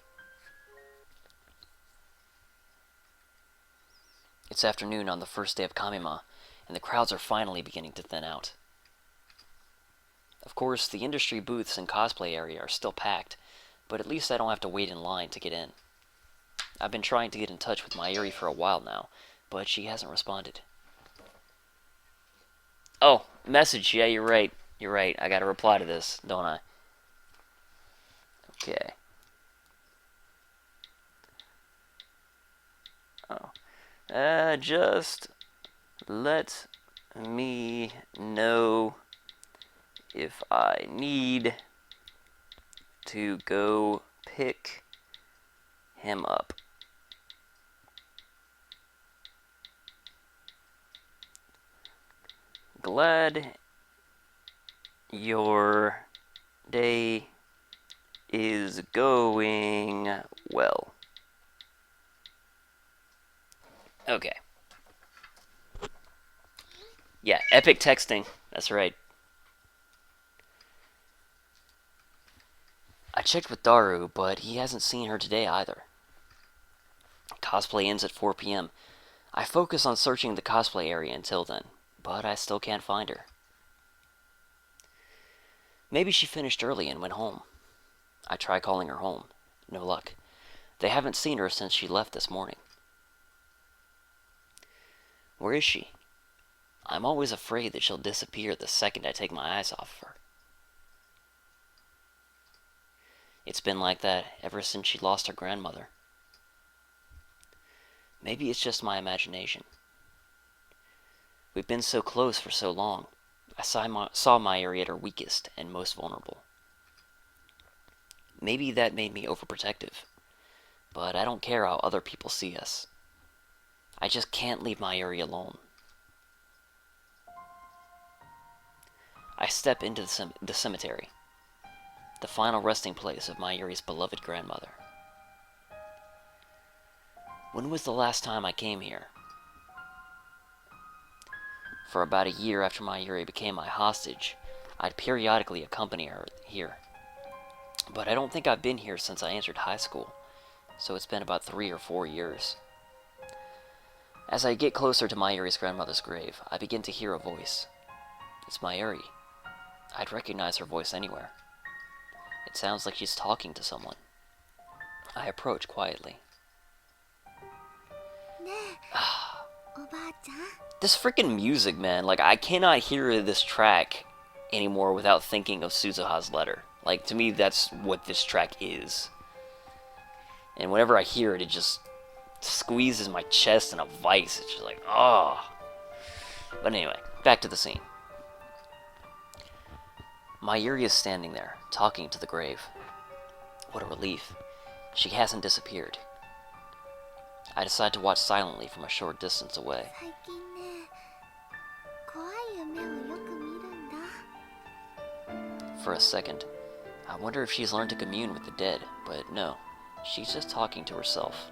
It's afternoon on the first day of Kamima, and the crowds are finally beginning to thin out. Of course, the industry booths and cosplay area are still packed, but at least I don't have to wait in line to get in. I've been trying to get in touch with Mayuri for a while now, but she hasn't responded. Oh, message. Yeah, you're right. You're right. I gotta reply to this, don't I? Okay. Oh. Just let me know if I need to go pick him up. Glad your day is going well. Okay. Yeah, epic texting. That's right. I checked with Daru, but he hasn't seen her today either. Cosplay ends at 4 p.m. I focus on searching the cosplay area until then, but I still can't find her. Maybe she finished early and went home. I try calling her home. No luck. They haven't seen her since she left this morning. Where is she? I'm always afraid that she'll disappear the second I take my eyes off of her. It's been like that ever since she lost her grandmother. Maybe it's just my imagination. We've been so close for so long. I saw Mayuri at her weakest and most vulnerable. Maybe that made me overprotective, but I don't care how other people see us. I just can't leave Mayuri alone. I step into the cemetery, the final resting place of Mayuri's beloved grandmother. When was the last time I came here? For about a year after Mayuri became my hostage, I'd periodically accompany her here. But I don't think I've been here since I entered high school, so it's been about 3 or 4 years. As I get closer to Mayuri's grandmother's grave, I begin to hear a voice. It's Mayuri. I'd recognize her voice anywhere. It sounds like she's talking to someone. I approach quietly. ねえおばあちゃん。 This freaking music, man. Like, I cannot hear this track anymore without thinking of Suzuha's letter. Like, to me, that's what this track is. And whenever I hear it, it just squeezes my chest in a vice. It's just like, oh. But anyway, back to the scene. Mayuri is standing there, talking to the grave. What a relief. She hasn't disappeared. I decide to watch silently from a short distance away. 最近ね怖い夢をよく見るんだ。for a second. I wonder if she's learned to commune with the dead, but no, she's just talking to herself.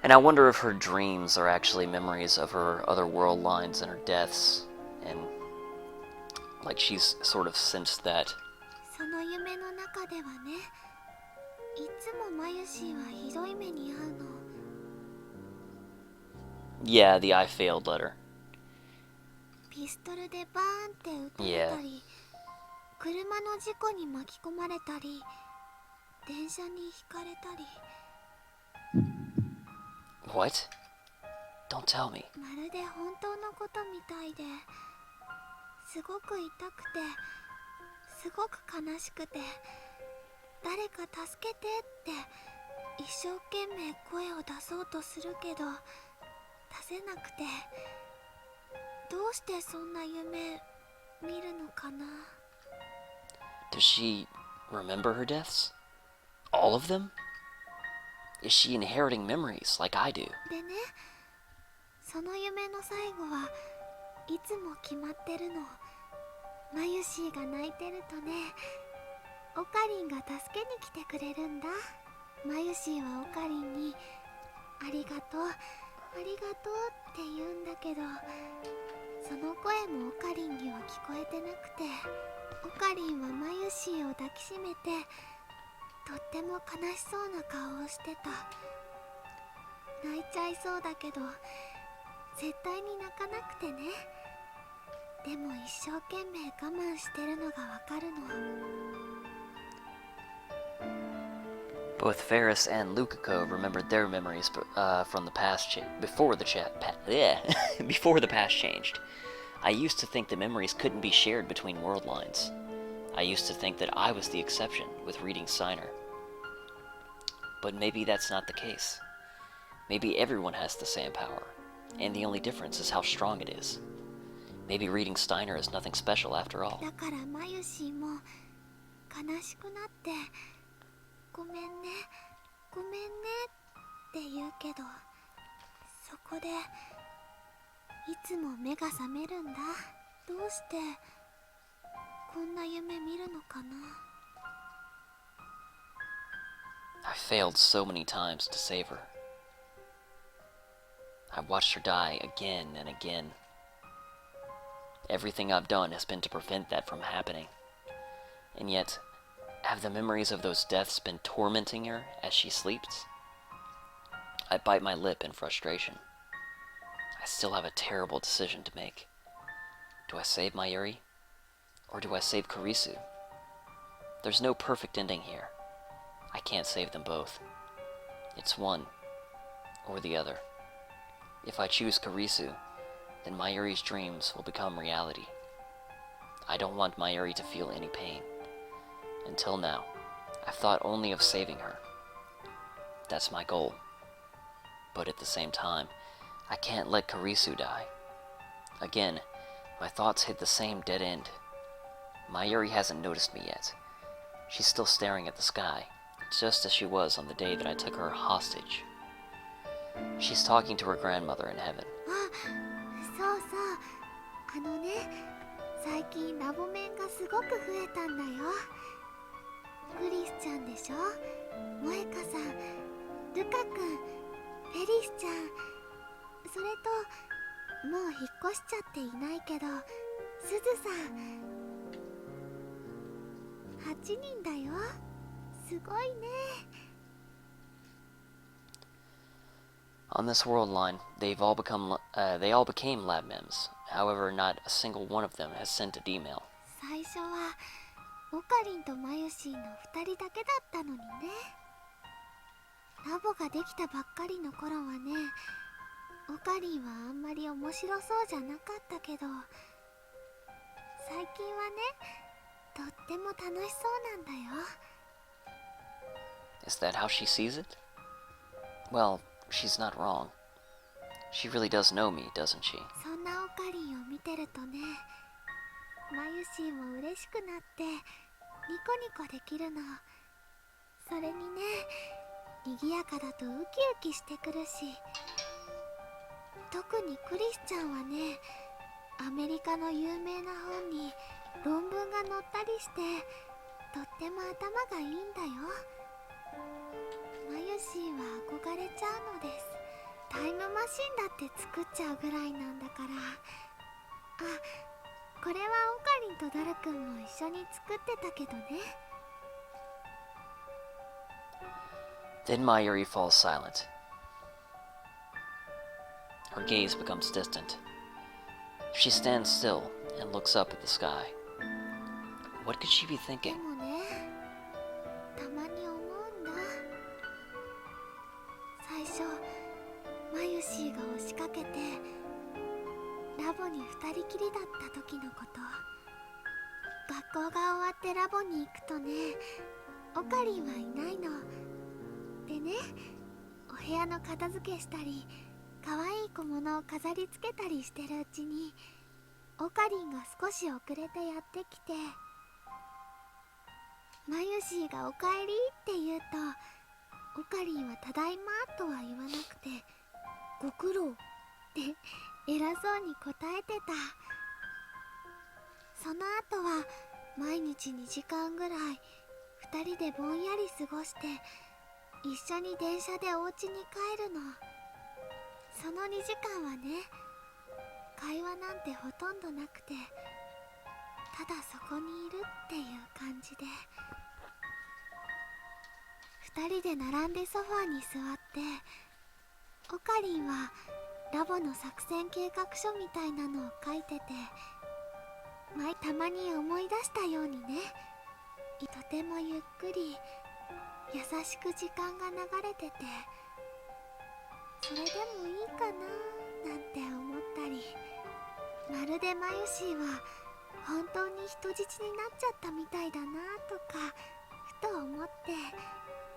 And I wonder if her dreams are actually memories of her other world lines and her deaths, and like she's sort of sensed that. その夢の中ではね、いつもマユシーはひどい目に遭うの。Yeah, the I failed letter. ピストルでバーンって撃たれたり、車の事故に巻き込まれたり、電車にひかれたり。What? Don't tell me. まるで本当のことみたいで、すごく痛くて、すごく悲しくて、誰か助けてって一生懸命声を出そうとするけど出せなくて、どうしてそんな夢見るのかな。 Does she remember her deaths? All of them? Is she inheriting memories like I do? でね、その夢の最後はいつも決まってるの。マユシーが泣いてるとね、オカリンが助けに来てくれるんだ。マユシーはオカリンにありがとう、ありがとうって言うんだけど、その声もオカリンには聞こえてなくて、オカリンはマユシーを抱きしめてとっても悲しそうな顔をしてた。泣いちゃいそうだけど絶対に泣かなくてね。でも一生懸命我慢してるのがわかるの。 Both Ferris and Lukako remembered their memories from the past before the before the past changed. I used to think that memories couldn't be shared between world lines. I used to think that I was the exception with reading Steiner. But maybe that's not the case. Maybe everyone has the same power, and the only difference is how strong it is. Maybe reading Steiner is nothing special after all. だからマユシーも悲しくなってごめんね、ごめんねって言うけど、そこでいつも目が覚めるんだ。どうしてこんな夢見るのかな。 I failed so many times to save her. I watched her die again and again. Everything I've done has been to prevent that from happening. And yet, have the memories of those deaths been tormenting her as she sleeps? I bite my lip in frustration. I still have a terrible decision to make. Do I save Mayuri? Or do I save Kurisu? There's no perfect ending here. I can't save them both. It's one or the other. If I choose Kurisu, then Mayuri's dreams will become reality. I don't want Mayuri to feel any pain. Until now, I've thought only of saving her. That's my goal. But at the same time, I can't let Kurisu die. Again, my thoughts hit the same dead end. Mayuri hasn't noticed me yet. She's still staring at the sky, just as she was on the day that I took her hostage. She's talking to her grandmother in heaven. そうそう、最近ラボメンがすごく増えたんだよ。クリスちゃんでしょ、萌香さん、ルカ君、フェリスちゃん、それともう引っ越しちゃっていないけどすずさん。8人だよ、すごいね。 On this world line, they all became lab mems. However, not a single one of them has sent an email. 最初はオカリンとマユシーの2人だけだったのにね。ラボができたばっかりの頃はね、オカリンはあんまり面白そうじゃなかったけど、最近はね、とっても楽しそうなんだよ。 Is that how she sees it? Well, she's not wrong. She really does know me, doesn't she? そんなオカリンを見てるとね、マユシーも嬉しくなってニコニコできるの。それにね、賑やかだとウキウキしてくるし、特にクリスちゃんはね、アメリカの有名な本に論文が載ったりしてとっても頭がいいんだよ。マユシーは憧れちゃうのです。タイムマシンだって作っちゃうぐらいなんだから。あ、これはオカリンとダルくんも一緒に作ってたけどね。Then Mayuri falls silent. Her gaze becomes distant. She stands still and looks up at the sky. What could she be で thinking? もね、たまに思うんだ。最初マユシーが押しかけてラボに二人きりだった時のこと。学校が終わってラボに行くとね、オカリンはいないのでね、お部屋の片付けしたり可愛い小物を飾り付けたりしてるうちにオカリンが少し遅れてやってきて、マユシーがおかえりって言うと、オカリンはただいまとは言わなくて、ご苦労って偉そうに答えてた。その後は毎日2時間ぐらい2人でぼんやり過ごして、一緒に電車でお家に帰るの。その2時間はね、会話なんてほとんどなくて、ただそこにいるっていう感じで、2人で並んでソファーに座って、オカリンはラボの作戦計画書みたいなのを書いてて、たまに思い出したようにね、とてもゆっくり優しく時間が流れてて、それでもいいかななんて思ったり、まるでマユシーは本当に人質になっちゃったみたいだなとかふと思って、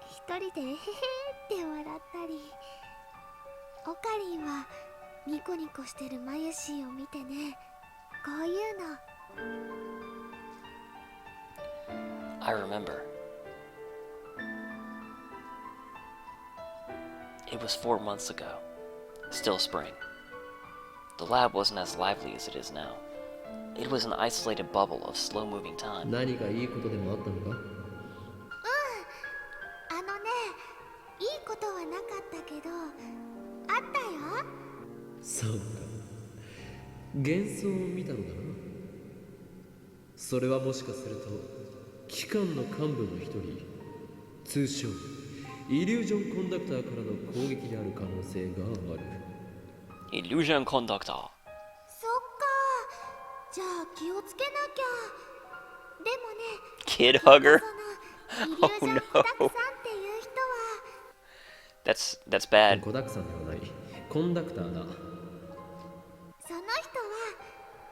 一人でえへへって笑ったり、オカリンはニコニコしてるマユシーを見てね、こういうの。 I remember. It was 4 months ago. Still spring. The lab wasn't as lively as it is now. It was an isolated bubble of slow-moving time. 何かいいことでもあったのか？あのね、いいことはなかったけど、あったよ。そうか、幻想を見たのだな。それはもしかすると機関の幹部の一人、通称イリュージョンコンダクターからの攻撃である可能性がある。 Illusion conductor. そっか、じゃあ気をつけなきゃ。でもね、 Kid hugger. そのイリュージョンコダクさんっていう人は、That's bad. コダクさんではない、コンダクターだ。その人は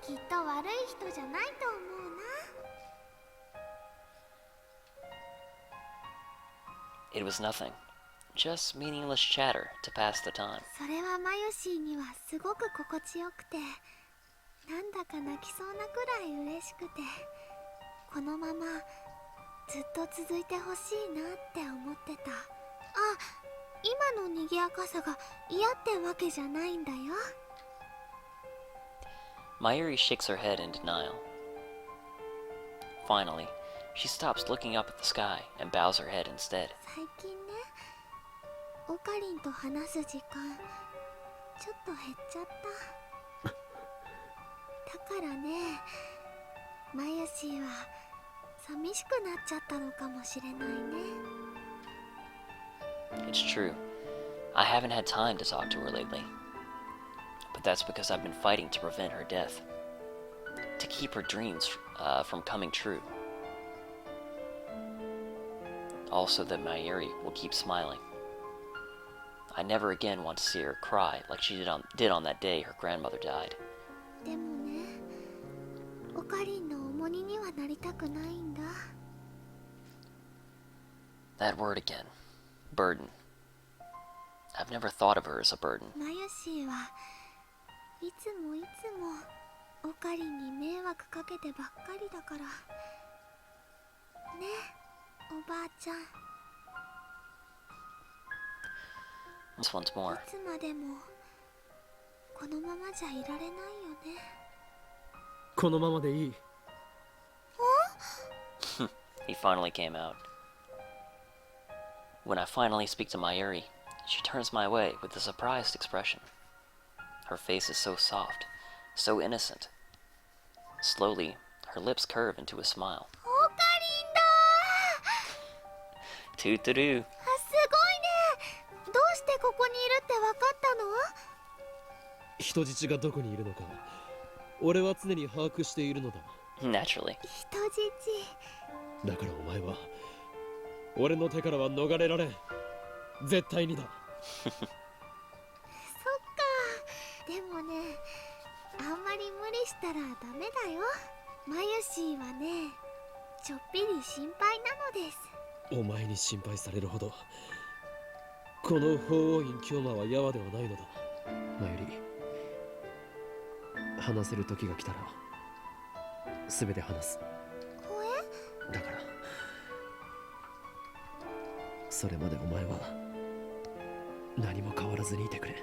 きっと悪い人じゃないと思うな。 It was nothing. Just meaningless chatter to pass the time. それはマユシーにはすごく心地よくて、なんだか泣きそうなくらい嬉しくて、このままずっと続いてほしいなって思ってた。あ、今の賑やかさが嫌ってわけじゃないんだよ。 Mayuri shakes her head in denial. Finally, she stops looking up at the sky and bows her head instead. 最近ね、オカリンと話す時間ちょっと減っちゃった。だからね、マユシーは寂しくなっちゃったのかもしれないね。 It's true. I haven't had time to talk to her lately. But that's because I've been fighting to prevent her death. To keep her dreams from coming true. Also that Mayuri will keep smiling. I never again want to see her cry like she did on that day her grandmother died. でもね、オカリンの重荷にはなりたくないんだ。 That word again. Burden. I've never thought of her as a burden. マユシーはいつもオカリンに迷惑かけてばっかりだからね。おばあちゃん、 Just once more. いつまでもこのままじゃいられないよね。このままでいい。He finally came out. When I finally speak to Mayuri, she turns my way with a surprised expression. Her face is so soft, so innocent. Slowly, her lips curve into a smile. オカリンだ Toot-a-doo. すごいね。どうしてここにいるって分かったの？人質がどこにいるのか俺は常に把握しているのだ。 Naturally. 人質。だからお前は俺の手からは逃れられん。絶対にだ。そっか。でもね、あんまり無理したらダメだよ。マユシーはね、ちょっぴり心配なのです。お前に心配されるほどこの法王院京馬はヤワではないのだ。マユリ、話せる時が来たら全て話す。だからそれまでお前は何も変わらずにいてくれ。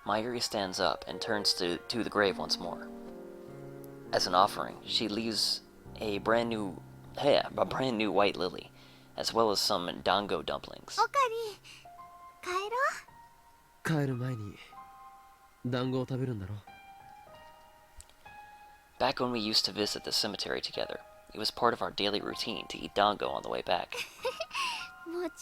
Mayuri stands up and turns to the grave once more. As an offering, she leaves a brand new white lily, as well as some dango dumplings. オカリ、帰ろう。帰る前に団子を食べるんだろ。 Back when we used to visit the cemetery together, it was part of our daily routine to eat dango on the way back. もちろんだよ。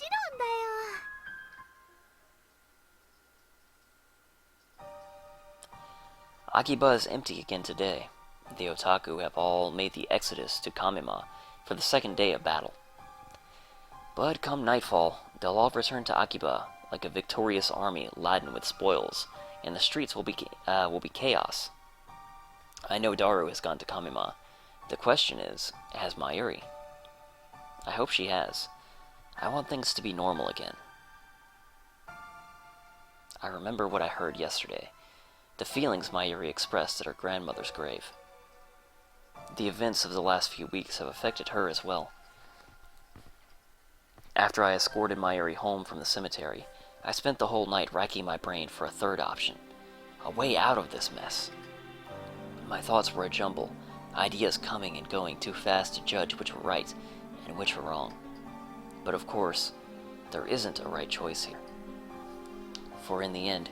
Akiba is empty again today. The otaku have all made the exodus to Kamima for the second day of battle. But come nightfall, they'll all return to Akiba like a victorious army laden with spoils, and the streets will be chaos. I know Daru has gone to Kamima. The question is, has Mayuri? I hope she has. I want things to be normal again. I remember what I heard yesterday. The feelings Mayuri expressed at her grandmother's grave. The events of the last few weeks have affected her as well. After I escorted Mayuri home from the cemetery, I spent the whole night racking my brain for a third option. A way out of this mess. My thoughts were a jumble, ideas coming and going too fast to judge which were right and which were wrong. But of course, there isn't a right choice here. For in the end,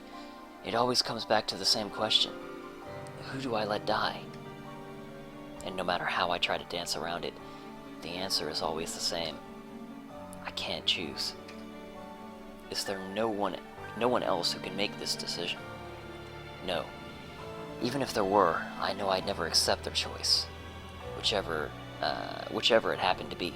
it always comes back to the same question. Who do I let die? And no matter how I try to dance around it, the answer is always the same. I can't choose. Is there no one else who can make this decision? No. Even if there were, I know I'd never accept their choice. Whichever it happened to be.